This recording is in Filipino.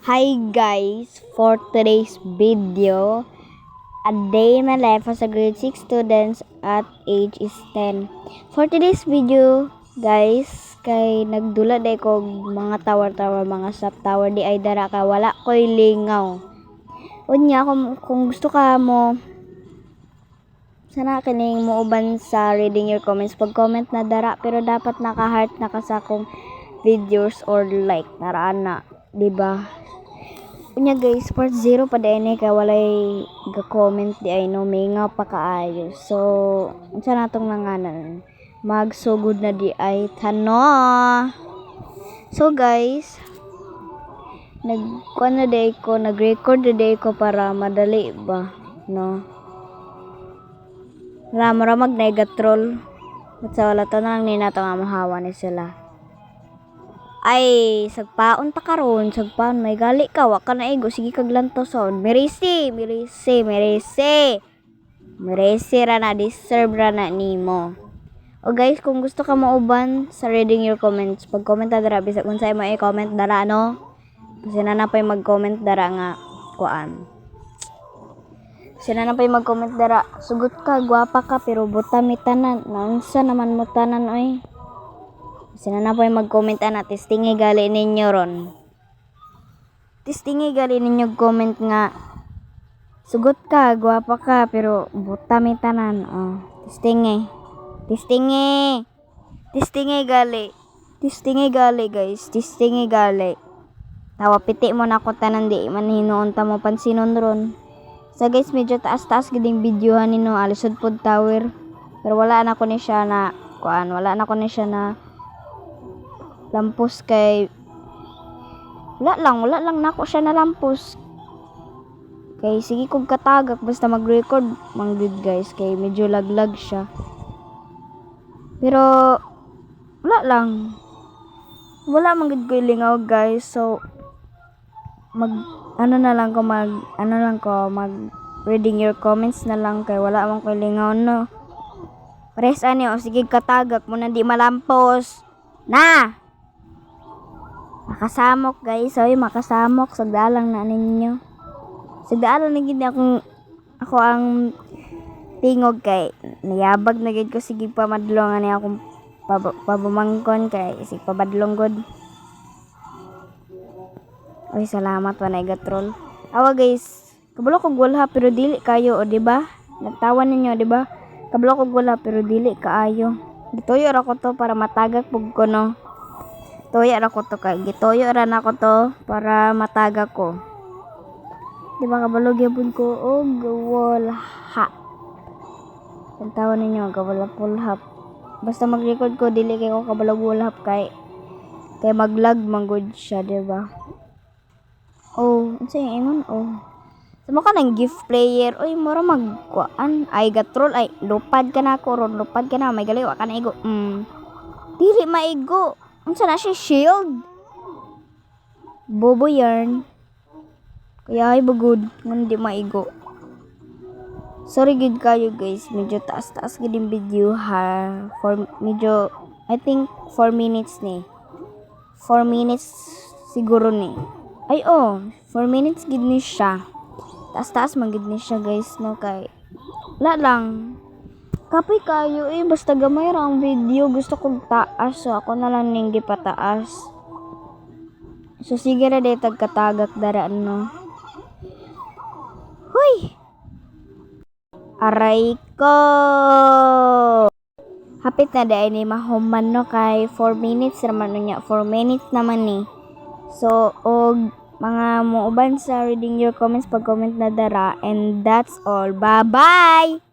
Hi guys, for today's video, a day in my life as a grade 6 student at age is 10. For today's video, guys, kay nagdula day ko mga tower, mga sap tower di ay dara ka wala koy lingaw. Unya kung gusto ka mo sana kining mo uban sa reading your comments pag-comment na dara pero dapat naka-heart na ka sa akong videos or like naraan na, di ba? Unya guys, part 0 pa din kay walay ga-comment di ay no mingaw pa kaayo. So, unsa natong nanganan? Magsugod na di ay tano. So guys, nag-record na day ko para madali ba, no? Ramag na igatrol. At sa wala to na lang nina to nga mahawa ni sila. Ay, sagpaon ta karon, sagpaon may gali ka, wa ka na igo, sige kag lantoson. Mirisi ra na, deserve ra na nimo. O guys, kung gusto ka mauban sa reading your comments, pag-comment na dara bisag unsay mo i-comment dara no. Kasi nanapay mag-comment dara nga kuan. Sinanapay mag-comment dara, sugot ka, gwapa ka, pero buta mi tanan. Naunsa naman mo tanan oy. Sinanapay mag-comment ana, testingi gali ninyo ron. Testingi gali ninyo comment nga, sugot ka, gwapa ka, pero buta mi tanan. Oh, testingi gali guys, testingi gali. Tawa piti mo na ko tanan di man hinuon ta mo pansinon ron. So guys, medyo taas-taas giding videohan nino Alisod Pod Tower. Pero wala na ko ni siya na lampos kay wala lang nako siya na lampos. Kay sige kog katagak basta mag-record manggid guys kay medyo laglag siya. Pero wala manggid ko lingaw guys. So mag reading your comments na lang kay wala man ko lingaw no. Pares ani o sige katagak mo na di malampos. Na! Makasamok guys, makasamok sagdalang na ninyo. Sagdalang na gid ako ang tingog kay niyabag na gid ko sige pamadlongan ni akong pabumangkon kay sige pabadlong god. Oy, salamat wanay gatrol. Awa guys, kabalo kog wala pero dili kayo o di ba? Nagtawan ninyo di ba? Kabalo kog wala pero dili kaayo. Gituyo ra ko to para matagak pug ko no. Gituyo ra na ko to para matagak ko. Di ba kabalo gyapon ko og wala ha. Nagtawan ninyo gawala full hap. Basta mag-record ko dili kay ko kabalo wala hap kay maglag manggod siya di ba? Oh, unsa yung ingon? Oh. Sama ka ng gift player. Oy, mura magkuan. Ay, gatrol. Ay, lupad ka na ako. Ron, lupad ka na. May galiwa ka na igo. Dili maigo. Unsa na siya? Shield. Bobo yarn. Kaya ay bagod. Hindi maigo. Sorry good kayo guys. Medyo taas-taas gid yung video ha. I think 4 minutes ni. 4 minutes siguro ni. Ay 4 minutes gid ni siya. Taas-taas man gid ni siya guys no kay wala lang. Kapay kayo basta gamay ra ang video gusto kong taas so ako na lang ning gipataas. So sige ra day tagkatagak dara no. Huy. Aray ko. Hapit na day ni mahuman no kay 4 minutes naman niya. 4 minutes naman ni. So, og mga muuban sa reading your comments pag-comment na dara. And that's all. Bye-bye!